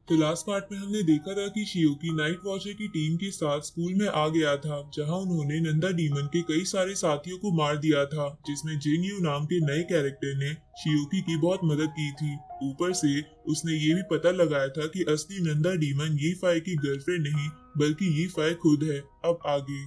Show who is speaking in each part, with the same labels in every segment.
Speaker 1: तो last part में हमने देखा था कि शियोकी नाइट वॉचर की टीम के साथ स्कूल में आ गया था, जहां उन्होंने नंदा डीमन के कई सारे साथियों को मार दिया था, जिसमें जिंग यू नाम के नए कैरेक्टर ने शियोकी की बहुत मदद की थी। ऊपर से उसने ये भी पता लगाया था कि असली नंदा डीमन यी फाई की गर्लफ्रेंड नहीं बल्कि यी फाई खुद है। अब आगे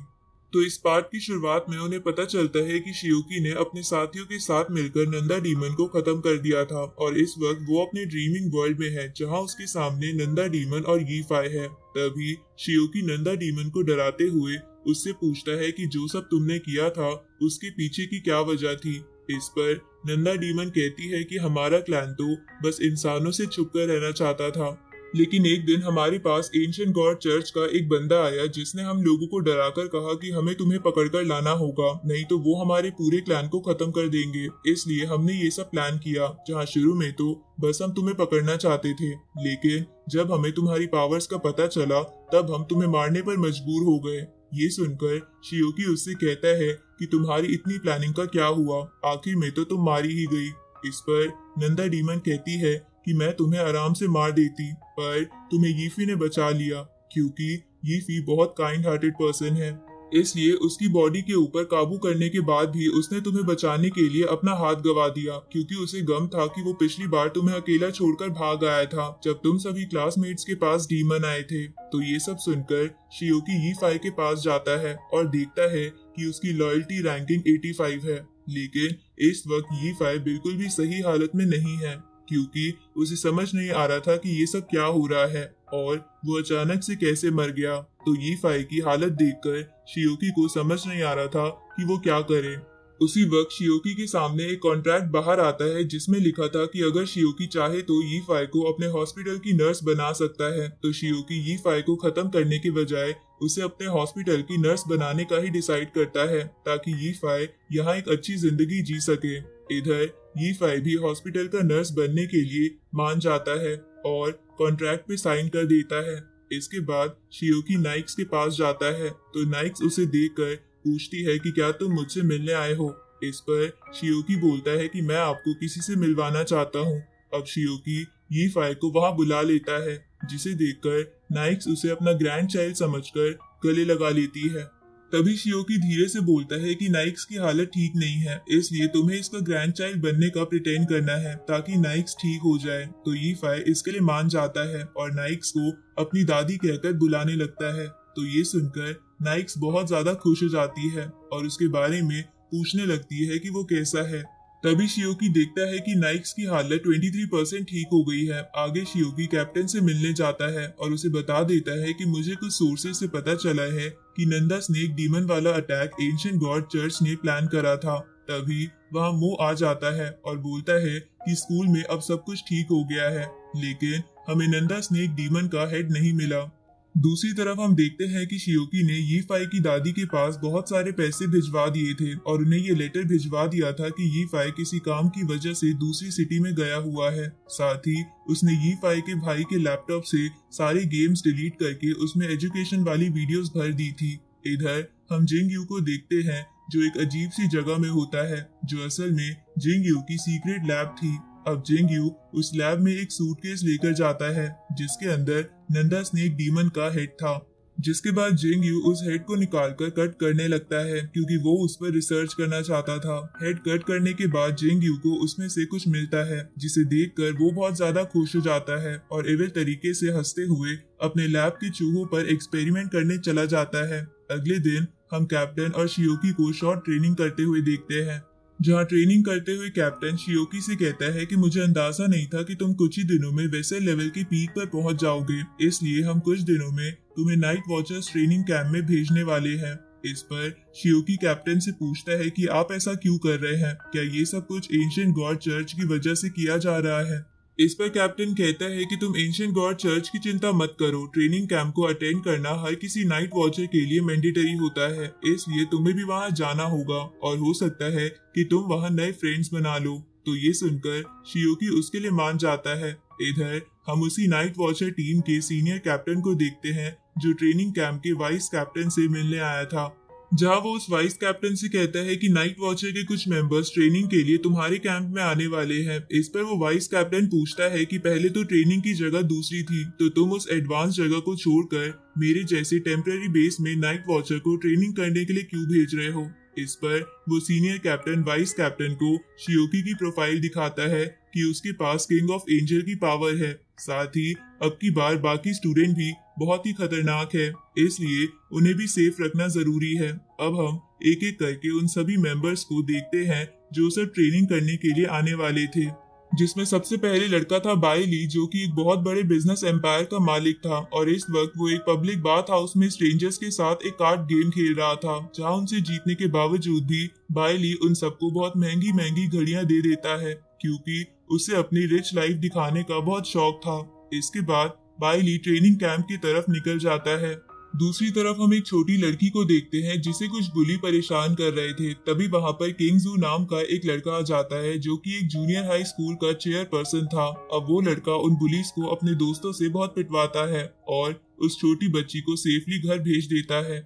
Speaker 1: तो इस पार्ट की शुरुआत में उन्हें पता चलता है कि शियोकी ने अपने साथियों के साथ मिलकर नंदा डीमन को खत्म कर दिया था और इस वक्त वो अपने ड्रीमिंग वर्ल्ड में है, जहां उसके सामने नंदा डीमन और यी फाई है। तभी शियोकी नंदा डीमन को डराते हुए उससे पूछता है कि जो सब तुमने किया था उसके पीछे की क्या वजह थी। इस पर नंदा डीमन कहती है कि हमारा क्लैन तो बस इंसानों से छुपकर रहना चाहता था, लेकिन एक दिन हमारे पास एंशिएंट गॉड चर्च का एक बंदा आया जिसने हम लोगों को डराकर कहा कि हमें तुम्हें पकड़कर लाना होगा, नहीं तो वो हमारे पूरे क्लैन को खत्म कर देंगे। इसलिए हमने ये सब प्लान किया, जहाँ शुरू में तो बस हम तुम्हें पकड़ना चाहते थे, लेकिन जब हमें तुम्हारी पावर्स का पता चला तब हम तुम्हें मारने पर मजबूर हो गए। ये सुनकर शियोकी उससे कहता है कि तुम्हारी इतनी प्लानिंग का क्या हुआ, आखिर में तो तुम मारी ही गई। इस पर नंदा डीमन कहती है कि मैं तुम्हें आराम से मार देती, पर तुम्हें यीफी ने बचा लिया, क्योंकि यीफी बहुत काइंड हार्टेड पर्सन है। इसलिए उसकी बॉडी के ऊपर काबू करने के बाद भी उसने तुम्हें बचाने के लिए अपना हाथ गवा दिया, क्योंकि उसे गम था कि वो पिछली बार तुम्हें अकेला छोड़कर भाग आया था जब तुम सभी क्लासमेट्स के पास डीमन आए थे। तो ये सब सुनकर शियोकी यीफाई के पास जाता है और देखता है कि उसकी लॉयल्टी रैंकिंग 85 है, लेकिन इस वक्त यीफाई बिल्कुल भी सही हालत में नहीं है, क्योंकि उसे समझ नहीं आ रहा था कि ये सब क्या हो रहा है और वो अचानक से कैसे मर गया। तो यी फाई की हालत देखकर शियोकी को समझ नहीं आ रहा था कि वो क्या करे। उसी वक्त शियोकी के सामने एक कॉन्ट्रैक्ट बाहर आता है जिसमें लिखा था कि अगर शियोकी चाहे तो यी फाई को अपने हॉस्पिटल की नर्स बना सकता है। तो शियोकी यी फाई को खत्म करने के बजाय उसे अपने हॉस्पिटल की नर्स बनाने का ही डिसाइड करता है, ताकि यी फाई यहाँ एक अच्छी जिंदगी जी सके। इधर यी फाई भी हॉस्पिटल का नर्स बनने के लिए मान जाता है और कॉन्ट्रैक्ट पे साइन कर देता है। इसके बाद शियोकी नाइक्स के पास जाता है, तो नाइक्स उसे देखकर पूछती है कि क्या तुम मुझसे मिलने आए हो। इस पर शियोकी बोलता है कि मैं आपको किसी से मिलवाना चाहता हूँ। अब शियोकी यी फाई को वहां बुला लेता है, जिसे देखकर नाइक्स उसे अपना ग्रैंड चाइल्ड समझकर गले लगा लेती है। तभी शियोकी धीरे से बोलता है कि नाइक्स की हालत ठीक नहीं है, इसलिए तुम्हें इसका ग्रैंड चाइल्ड बनने का प्रिटेंड करना है ताकि नाइक्स ठीक हो जाए। तो यी फाई इसके लिए मान जाता है और नाइक्स को अपनी दादी कहकर बुलाने लगता है। तो ये सुनकर नाइक्स बहुत ज्यादा खुश हो जाती है और उसके बारे में पूछने लगती है कि वो कैसा है। तभी शियोकी देखता है कि नाइक्स की हालत 23% ठीक हो गई है। आगे शियोकी कैप्टन से मिलने जाता है और उसे बता देता है कि मुझे कुछ सोर्सेज से पता चला है कि नंदा स्नेक डीमन वाला अटैक एंशिएंट गॉड चर्च ने प्लान करा था। तभी वहाँ मो आ जाता है और बोलता है कि स्कूल में अब सब कुछ ठीक हो गया है, लेकिन हमें नंदा स्नेक डीमन का हेड नहीं मिला। दूसरी तरफ हम देखते हैं कि शियोकी ने यी फाई की दादी के पास बहुत सारे पैसे भिजवा दिए थे और उन्हें ये लेटर भिजवा दिया था कि यी फाई किसी काम की वजह से दूसरी सिटी में गया हुआ है। साथ ही उसने यी फाई के भाई के लैपटॉप से सारे गेम्स डिलीट करके उसमें एजुकेशन वाली वीडियोस भर दी थी। इधर हम जिंग यू को देखते हैं जो एक अजीब सी जगह में होता है, जो असल में जिंग यू की सीक्रेट लैब थी। अब जिंग यू उस लैब में एक सूटकेस लेकर जाता है जिसके अंदर नंदा स्नेक डीमन का हेड था, जिसके बाद जिंग यू उस हेड को निकालकर कट करने लगता है क्योंकि वो उस पर रिसर्च करना चाहता था। हेड कट करने के बाद जिंग यू को उसमें से कुछ मिलता है, जिसे देखकर वो बहुत ज्यादा खुश हो जाता है और एविल तरीके से हंसते हुए अपने लैब के चूहों पर एक्सपेरिमेंट करने चला जाता है। अगले दिन हम कैप्टन और शियोकी को शॉर्ट ट्रेनिंग करते हुए देखते हैं, जहाँ ट्रेनिंग करते हुए कैप्टन शियोकी से कहता है कि मुझे अंदाजा नहीं था कि तुम कुछ ही दिनों में वैसे लेवल की पीक पर पहुंच जाओगे, इसलिए हम कुछ दिनों में तुम्हें नाइट वॉचर्स ट्रेनिंग कैंप में भेजने वाले हैं। इस पर शियोकी कैप्टन से पूछता है कि आप ऐसा क्यों कर रहे हैं, क्या ये सब कुछ एंशिएंट गॉड चर्च की वजह से किया जा रहा है। इस पर कैप्टन कहता है कि तुम एंशिएंट गॉड चर्च की चिंता मत करो, ट्रेनिंग कैंप को अटेंड करना हर किसी नाइट वॉचर के लिए मैंडेटरी होता है, इसलिए तुम्हें भी वहां जाना होगा और हो सकता है कि तुम वहां नए फ्रेंड्स बना लो। तो ये सुनकर शियोकी उसके लिए मान जाता है। इधर हम उसी नाइट वॉचर टीम के सीनियर कैप्टन को देखते हैं जो ट्रेनिंग कैंप के वाइस कैप्टन से मिलने आया था। जहां वो उस वाइस कैप्टन से कहता है कि नाइट वॉचर के कुछ मेंबर्स ट्रेनिंग के लिए तुम्हारे कैंप में आने वाले हैं। इस पर वो वाइस कैप्टन पूछता है कि पहले तो ट्रेनिंग की जगह दूसरी थी, तो तुम उस एडवांस जगह को छोड़कर मेरे जैसे टेम्पररी बेस में नाइट वॉचर को ट्रेनिंग करने के लिए क्यों भेज रहे हो। इस पर वो सीनियर कैप्टन वाइस कैप्टन को शियोकी की प्रोफाइल दिखाता है कि उसके पास किंग ऑफ एंजल की पावर है। साथ ही अब की बार बाकी स्टूडेंट भी बहुत ही खतरनाक है, इसलिए उन्हें भी सेफ रखना जरूरी है। अब हम एक एक करके उन सभी मेंबर्स को देखते हैं जो सब ट्रेनिंग करने के लिए आने वाले थे, जिसमें सबसे पहले लड़का था बाई ली, जो कि एक बहुत बड़े बिजनेस एम्पायर का मालिक था और इस वक्त वो एक पब्लिक बाथ हाउस में स्ट्रेंजर्स के साथ एक कार्ड गेम खेल रहा था, जहां उनसे जीतने के बावजूद भी बाई ली उन सबको बहुत महंगी महंगी घड़ियां दे देता है, क्योंकि उसे अपनी रिच लाइफ दिखाने का बहुत शौक था। इसके बाद बाई ली ट्रेनिंग कैंप की तरफ निकल जाता है। दूसरी तरफ हम एक छोटी लड़की को देखते हैं जिसे कुछ बुली परेशान कर रहे थे। तभी वहां पर किंगजू नाम का एक लड़का आ जाता है, जो कि एक जूनियर हाई स्कूल का चेयरपर्सन था। अब वो लड़का उन बुलीज को अपने दोस्तों से बहुत पिटवाता है और उस छोटी बच्ची को सेफली घर भेज देता है।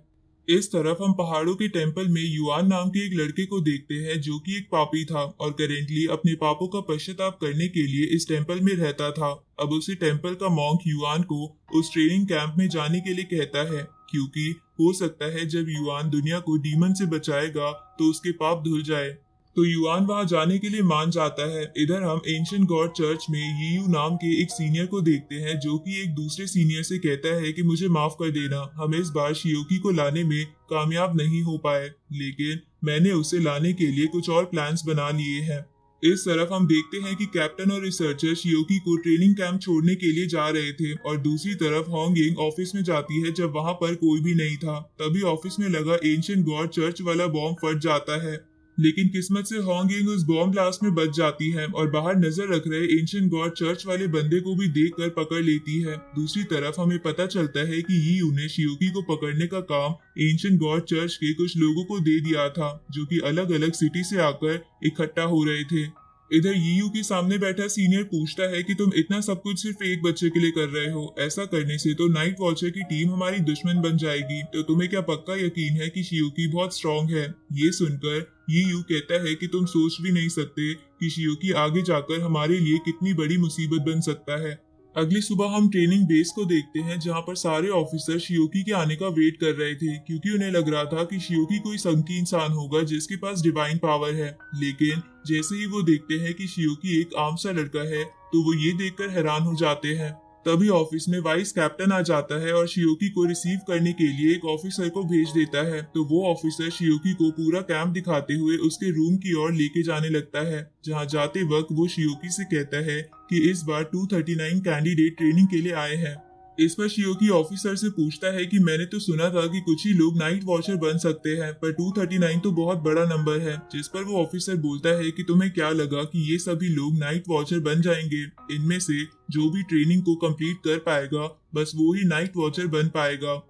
Speaker 1: इस तरफ हम पहाड़ों के टेंपल में युआन नाम के एक लड़के को देखते हैं, जो कि एक पापी था और करेंटली अपने पापों का पश्चाताप करने के लिए इस टेंपल में रहता था। अब उसे टेंपल का मॉन्क युआन को उस ट्रेनिंग कैंप में जाने के लिए कहता है, क्योंकि हो सकता है जब युआन दुनिया को डीमन से बचाएगा तो उसके पाप धुल जाए। तो युआन वहां जाने के लिए मान जाता है। इधर हम एंशिएंट गॉड चर्च में यीयू नाम के एक सीनियर को देखते हैं, जो कि एक दूसरे सीनियर से कहता है कि मुझे माफ कर देना, हम इस बार शियोकी को लाने में कामयाब नहीं हो पाए, लेकिन मैंने उसे लाने के लिए कुछ और प्लान्स बना लिए हैं। इस तरफ हम देखते हैं कि कैप्टन और रिसर्चर शियोकी को ट्रेनिंग कैंप छोड़ने के लिए जा रहे थे और दूसरी तरफ होंगिंग ऑफिस में जाती है जब वहां पर कोई भी नहीं था। तभी ऑफिस में लगा एंशिएंट गॉड चर्च वाला बॉम्ब फट जाता है, लेकिन किस्मत से होंगिंग उस बॉम्ब ब्लास्ट में बच जाती है और बाहर नजर रख रहे एंशिएंट गॉड चर्च वाले बंदे को भी देखकर पकड़ लेती है। दूसरी तरफ हमें पता चलता है कि यीयू ने शियोकी को पकड़ने का काम एंशिएंट गॉड चर्च के कुछ लोगों को दे दिया था, जो कि अलग अलग सिटी से आकर इकट्ठा हो रहे थे। इधर यीयू के सामने बैठा सीनियर पूछता है कि तुम इतना सब कुछ सिर्फ एक बच्चे के लिए कर रहे हो, ऐसा करने से तो नाइट वॉचर की टीम हमारी दुश्मन बन जाएगी, तो तुम्हें क्या पक्का यकीन है कि शियोकी बहुत स्ट्रांग है। ये सुनकर यीयू कहता है कि तुम सोच भी नहीं सकते कि शियोकी आगे जाकर हमारे लिए कितनी बड़ी मुसीबत बन सकता है। अगली सुबह हम ट्रेनिंग बेस को देखते हैं, जहां पर सारे ऑफिसर शियोकी के आने का वेट कर रहे थे, क्योंकि उन्हें लग रहा था कि शियोकी कोई संकी इंसान होगा जिसके पास डिवाइन पावर है। लेकिन जैसे ही वो देखते हैं कि शियोकी एक आम सा लड़का है, तो वो ये देखकर हैरान हो जाते हैं। तभी ऑफिस में वाइस कैप्टन आ जाता है और शियोकी को रिसीव करने के लिए एक ऑफिसर को भेज देता है। तो वो ऑफिसर शियोकी को पूरा कैंप दिखाते हुए उसके रूम की ओर लेके जाने लगता है, जहां जाते वक्त वो शियोकी से कहता है कि इस बार 239 कैंडिडेट ट्रेनिंग के लिए आए हैं। इस पर शियोकी ऑफिसर से पूछता है कि मैंने तो सुना था कि कुछ ही लोग नाइट वॉचर बन सकते हैं, पर 239 तो बहुत बड़ा नंबर है। जिस पर वो ऑफिसर बोलता है कि तुम्हें क्या लगा कि ये सभी लोग नाइट वॉचर बन जाएंगे? इनमें से जो भी ट्रेनिंग को कंप्लीट कर पाएगा बस वो ही नाइट वॉचर बन पाएगा।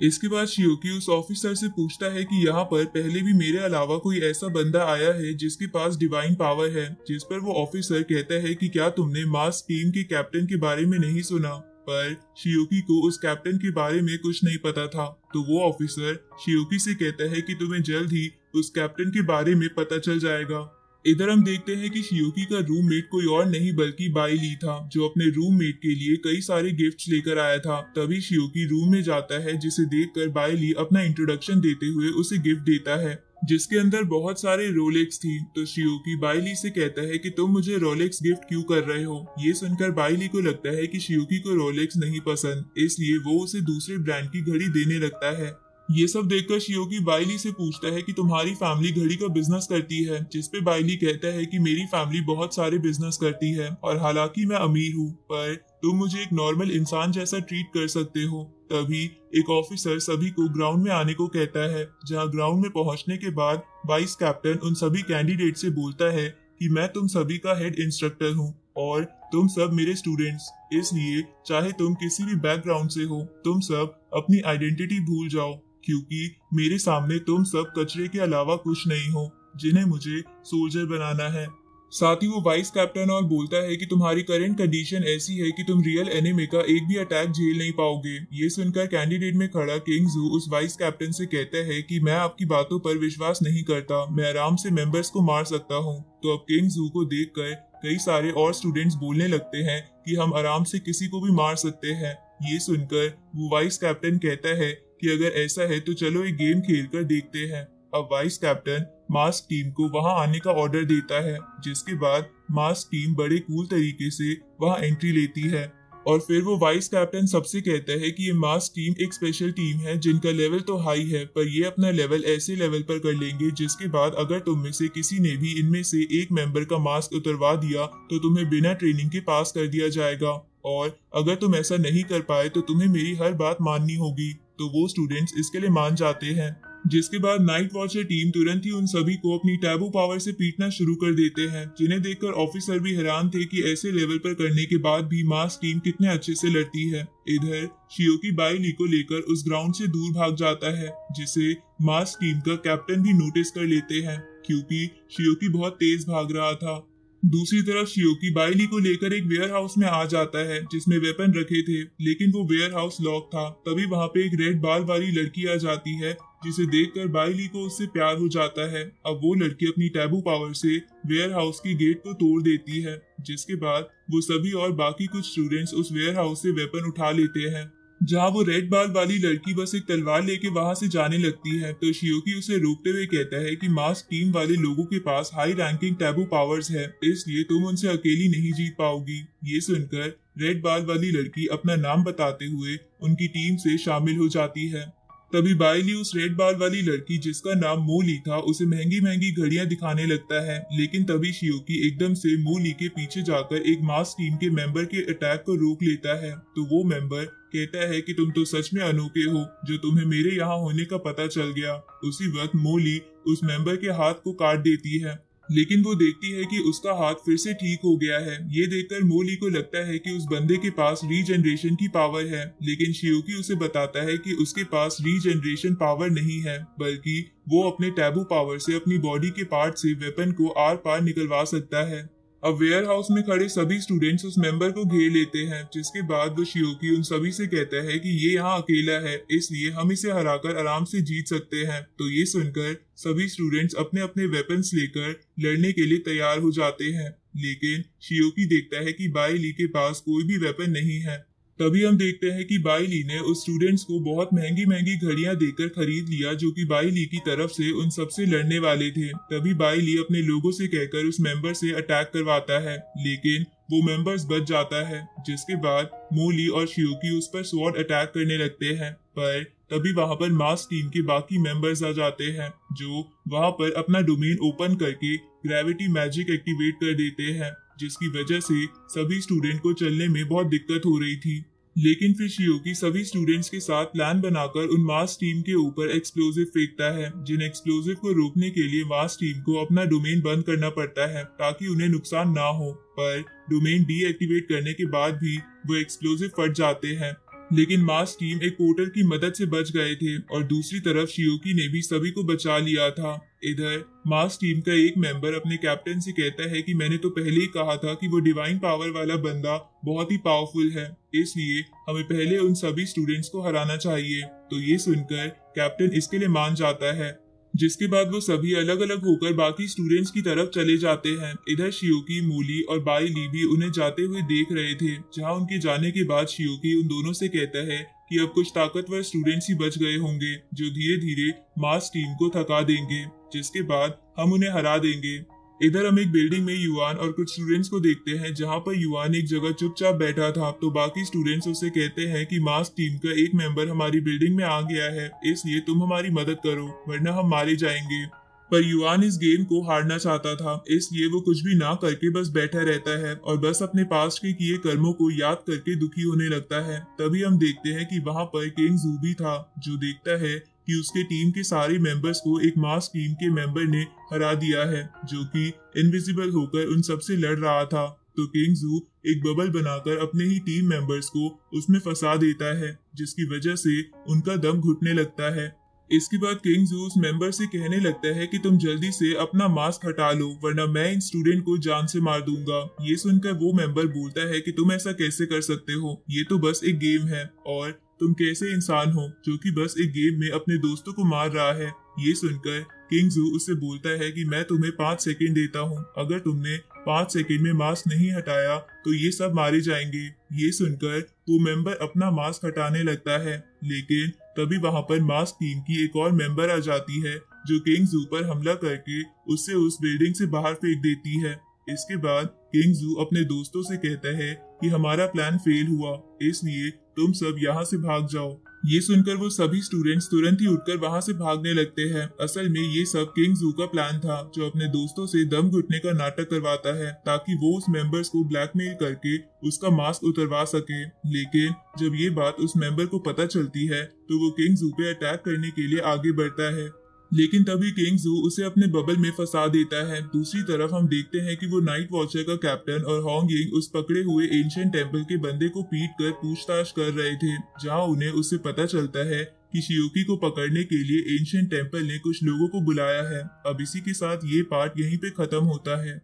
Speaker 1: इसके बाद शियोकी उस ऑफिसर से पूछता है कि यहाँ पर पहले भी मेरे अलावा कोई ऐसा बंदा आया है जिसके पास डिवाइन पावर है? जिस पर वो ऑफिसर कहता है कि क्या तुमने मास टीम के कैप्टन के बारे में नहीं सुना? पर शियोकी को उस कैप्टन के बारे में कुछ नहीं पता था। तो वो ऑफिसर शियोकी से कहता है कि तुम्हें जल्द ही उस कैप्टन के बारे में पता चल जाएगा। इधर हम देखते हैं कि शियोकी का रूममेट कोई और नहीं बल्कि बाई ली था, जो अपने रूममेट के लिए कई सारे गिफ्ट्स लेकर आया था। तभी शियोकी रूम में जाता है, जिसे देखकर बाई ली अपना इंट्रोडक्शन देते हुए उसे गिफ्ट देता है, जिसके अंदर बहुत सारे रोलेक्स थी। तो शियोकी बाई ली से कहता है कि तुम मुझे रोलेक्स गिफ्ट क्यों कर रहे हो? ये सुनकर बाई ली को लगता है कि शियोकी को रोलेक्स नहीं पसंद, इसलिए वो उसे दूसरे ब्रांड की घड़ी देने लगता है। ये सब देखकर शियोकी बाइली से पूछता है कि तुम्हारी फैमिली घड़ी का बिजनेस करती है? जिस पे बाइली कहता है कि मेरी फैमिली बहुत सारे बिजनेस करती है और हालांकि मैं अमीर हूँ, पर तुम मुझे एक नॉर्मल इंसान जैसा ट्रीट कर सकते हो। तभी एक ऑफिसर सभी को ग्राउंड में आने को कहता है, जहाँ ग्राउंड में पहुंचने के बाद वाइस कैप्टन उन सभी कैंडिडेट से बोलता है कि मैं तुम सभी का हेड इंस्ट्रक्टर हूँ और तुम सब मेरे स्टूडेंट्स, इसलिए चाहे तुम किसी भी बैकग्राउंड से हो, तुम सब अपनी आइडेंटिटी भूल जाओ, क्योंकि मेरे सामने तुम सब कचरे के अलावा कुछ नहीं हो, जिन्हें मुझे सोल्जर बनाना है। साथ ही वो वाइस कैप्टन और बोलता है कि तुम्हारी करंट कंडीशन ऐसी है कि तुम रियल एनिमे का एक भी अटैक झेल नहीं पाओगे। ये सुनकर कैंडिडेट में खड़ा किंग जू उस वाइस कैप्टन से कहता है कि मैं आपकी बातों पर विश्वास नहीं करता, मैं आराम से मेंबर्स को मार सकता हूँ। तो अब किंग जू को देखकर कई सारे और स्टूडेंट्स बोलने लगते हैं कि हम आराम से किसी को भी मार सकते हैं। ये सुनकर वो वाइस कैप्टन कहता है कि अगर ऐसा है तो चलो एक गेम खेल कर देखते हैं। अब वाइस कैप्टन मास्क टीम को वहां आने का ऑर्डर देता है, जिसके बाद मास्क टीम बड़े कूल तरीके से वहां एंट्री लेती है। और फिर वो वाइस कैप्टन सबसे कहता है कि ये मास्क टीम एक स्पेशल टीम है जिनका लेवल तो हाई है, पर ये अपना लेवल ऐसे लेवल पर कर लेंगे जिसके बाद अगर तुम में से किसी ने भी इनमें से एक मेंबर का मास्क उतरवा दिया तो तुम्हें बिना ट्रेनिंग के पास कर दिया जाएगा, और अगर तुम ऐसा नहीं कर पाए तो तुम्हें मेरी हर बात माननी होगी। तो वो स्टूडेंट्स इसके लिए मान जाते हैं, जिसके बाद नाइट वॉचर टीम तुरंत ही उन सभी को अपनी टैबू पावर से पीटना शुरू कर देते हैं, जिन्हें देखकर ऑफिसर भी हैरान थे कि ऐसे लेवल पर करने के बाद भी मास्क टीम कितने अच्छे से लड़ती है। इधर शियोकी बाई ली को लेकर उस ग्राउंड से दूर भाग जाता है, जिसे मास्क टीम का कैप्टन भी नोटिस कर लेते हैं क्योंकि शियोकी बहुत तेज भाग रहा था। दूसरी तरफ शियोकी बाइली को लेकर एक वेयर हाउस में आ जाता है जिसमें वेपन रखे थे, लेकिन वो वेयर हाउस लॉक था। तभी वहां पे एक रेड बाल वाली लड़की आ जाती है, जिसे देखकर बाइली को उससे प्यार हो जाता है। अब वो लड़की अपनी टैबू पावर से वेयर हाउस की गेट को तोड़ देती है, जिसके बाद वो सभी और बाकी कुछ स्टूडेंट्स उस वेयर हाउस से वेपन उठा लेते हैं। जहाँ वो रेड बाल वाली लड़की बस एक तलवार लेके वहां से जाने लगती है तो शियोकी उसे रोकते हुए कहता है कि मास्क टीम वाले लोगों के पास हाई रैंकिंग टैबू पावर्स है, इसलिए तुम उनसे अकेली नहीं जीत पाओगी। ये सुनकर रेड बाल वाली लड़की अपना नाम बताते हुए उनकी टीम से शामिल हो जाती है। तभी बाइली उस रेड बाल वाली लड़की जिसका नाम मोली था उसे महंगी महंगी घड़ियां दिखाने लगता है, लेकिन तभी शियोकी एकदम से मोली के पीछे जाकर एक मास्क टीम के मेंबर के अटैक को रोक लेता है। तो वो मेंबर कहता है कि तुम तो सच में अनोखे हो, जो तुम्हें मेरे यहाँ होने का पता चल गया। उसी वक्त मोली उस मेंबर के हाथ को काट देती है, लेकिन वो देखती है कि उसका हाथ फिर से ठीक हो गया है। ये देखकर मोली को लगता है कि उस बंदे के पास रीजनरेशन की पावर है, लेकिन शियोकी उसे बताता है कि उसके पास रीजनरेशन पावर नहीं है, बल्कि वो अपने टैबू पावर से अपनी बॉडी के पार्ट से वेपन को आर पार निकलवा सकता है। अब वेयर हाउस में खड़े सभी स्टूडेंट्स उस मेंबर को घेर लेते हैं, जिसके बाद वो शियोकी उन सभी से कहता है कि ये यहाँ अकेला है, इसलिए हम इसे हराकर आराम से जीत सकते हैं। तो ये सुनकर सभी स्टूडेंट्स अपने अपने वेपन्स लेकर लड़ने के लिए तैयार हो जाते हैं, लेकिन शियोकी देखता है कि बाई ली के पास कोई भी वेपन नहीं है। तभी हम देखते हैं कि बाई ली ने उस स्टूडेंट्स को बहुत महंगी महंगी घड़ियां देकर खरीद लिया, जो कि बाई ली की तरफ से उन सबसे लड़ने वाले थे। तभी बाई ली अपने लोगों से कहकर उस मेंबर से अटैक करवाता है, लेकिन वो मेंबर्स बच जाता है, जिसके बाद मोली और शियोकी उस पर स्वॉर्ड अटैक करने लगते हैं। पर तभी वहां पर मास्क टीम के बाकी मेंबर्स आ जाते हैं, जो वहां पर अपना डोमेन ओपन करके ग्रेविटी मैजिक एक्टिवेट कर देते हैं, जिसकी वजह से सभी स्टूडेंट को चलने में बहुत दिक्कत हो रही थी। लेकिन फिर शियोकी सभी स्टूडेंट्स के साथ प्लान बनाकर उन मास टीम के ऊपर एक्सप्लोजिव फेंकता है, जिन एक्सप्लोजिव को रोकने के लिए मास टीम को अपना डोमेन बंद करना पड़ता है ताकि उन्हें नुकसान ना हो। पर डोमेन डीएक्टिवेट करने के बाद भी वो एक्सप्लोजिव फट जाते हैं, लेकिन मास टीम एक पोर्टल की मदद से बच गए थे और दूसरी तरफ शियोकी ने भी सभी को बचा लिया था। इधर मास टीम का एक मेंबर अपने कैप्टन से कहता है कि मैंने तो पहले ही कहा था कि वो डिवाइन पावर वाला बंदा बहुत ही पावरफुल है, इसलिए हमें पहले उन सभी स्टूडेंट्स को हराना चाहिए। तो ये सुनकर कैप्टन इसके लिए मान जाता है, जिसके बाद वो सभी अलग अलग होकर बाकी स्टूडेंट्स की तरफ चले जाते हैं। इधर शियोकी, मूली और बाई ली भी उन्हें जाते हुए देख रहे थे, जहां उनके जाने के बाद शियोकी उन दोनों से कहता है कि अब कुछ ताकतवर स्टूडेंट्स ही बच गए होंगे जो धीरे धीरे मास टीम को थका देंगे, जिसके बाद हम उन्हें हरा देंगे। इधर हम एक बिल्डिंग में युआन और कुछ स्टूडेंट्स को देखते हैं, जहां पर युआन एक जगह चुपचाप बैठा था। तो बाकी स्टूडेंट्स उसे कहते हैं कि मास टीम का एक मेंबर हमारी बिल्डिंग में आ गया है, इसलिए तुम हमारी मदद करो वरना हम मारे जाएंगे। पर युआन इस गेम को हारना चाहता था, इसलिए वो कुछ भी ना करके बस बैठा रहता है और बस अपने पास्ट के किए कर्मों को याद करके दुखी होने लगता है। तभी हम देखते हैं कि वहां पर किंग जू भी था, जो देखता है कि उसके टीम के सारे मेंबर्स को एक मास टीम के मेंबर ने हरा दिया है, जो कि इनविजिबल होकर उन सबसे लड़ रहा था। तो किंग जू एक बबल बनाकर अपने ही टीम मेंबर्स को उसमें फंसा देता है, जिसकी वजह से उनका दम घुटने लगता है। इसके बाद किंग जू उस मेंबर से कहने लगता है कि तुम जल्दी से अपना मास्क हटा लो वरना मैं इन स्टूडेंट को जान से मार दूंगा। ये सुनकर वो मेंबर बोलता है कि तुम ऐसा कैसे कर सकते हो, ये तो बस एक गेम है और तुम कैसे इंसान हो जो कि बस एक गेम में अपने दोस्तों को मार रहा है। ये सुनकर किंग जू उससे बोलता है कि मैं तुम्हें 5 सेकंड देता हूँ, अगर तुमने 5 सेकंड में मास्क नहीं हटाया तो ये सब मारे जाएंगे। ये सुनकर वो मेंबर अपना मास्क हटाने लगता है, लेकिन तभी वहां पर मास्क टीम की एक और मेंबर आ जाती है जो किंग जू पर हमला करके उससे उस बिल्डिंग से बाहर फेंक देती है। इसके बाद किंग जू अपने दोस्तों से कहता है कि हमारा प्लान फेल हुआ, इसलिए तुम सब यहाँ से भाग जाओ। ये सुनकर वो सभी स्टूडेंट्स तुरंत ही उठकर वहां से भागने लगते हैं। असल में ये सब किंग जू का प्लान था जो अपने दोस्तों से दम घुटने का नाटक करवाता है ताकि वो उस मेंबर्स को ब्लैकमेल करके उसका मास्क उतरवा सके। लेकिन जब ये बात उस मेंबर को पता चलती है तो वो किंग जू पे अटैक करने के लिए आगे बढ़ता है, लेकिन तभी किंग जू उसे अपने बबल में फंसा देता है। दूसरी तरफ हम देखते हैं कि वो नाइट वॉचर का कैप्टन और होंग यिंग उस पकड़े हुए एंशिएंट टेंपल के बंदे को पीट कर पूछताछ कर रहे थे, जहां उन्हें उससे पता चलता है कि शियोकी को पकड़ने के लिए एंशिएंट टेंपल ने कुछ लोगों को बुलाया है। अब इसी के साथ ये पार्ट यहीं पे खत्म होता है।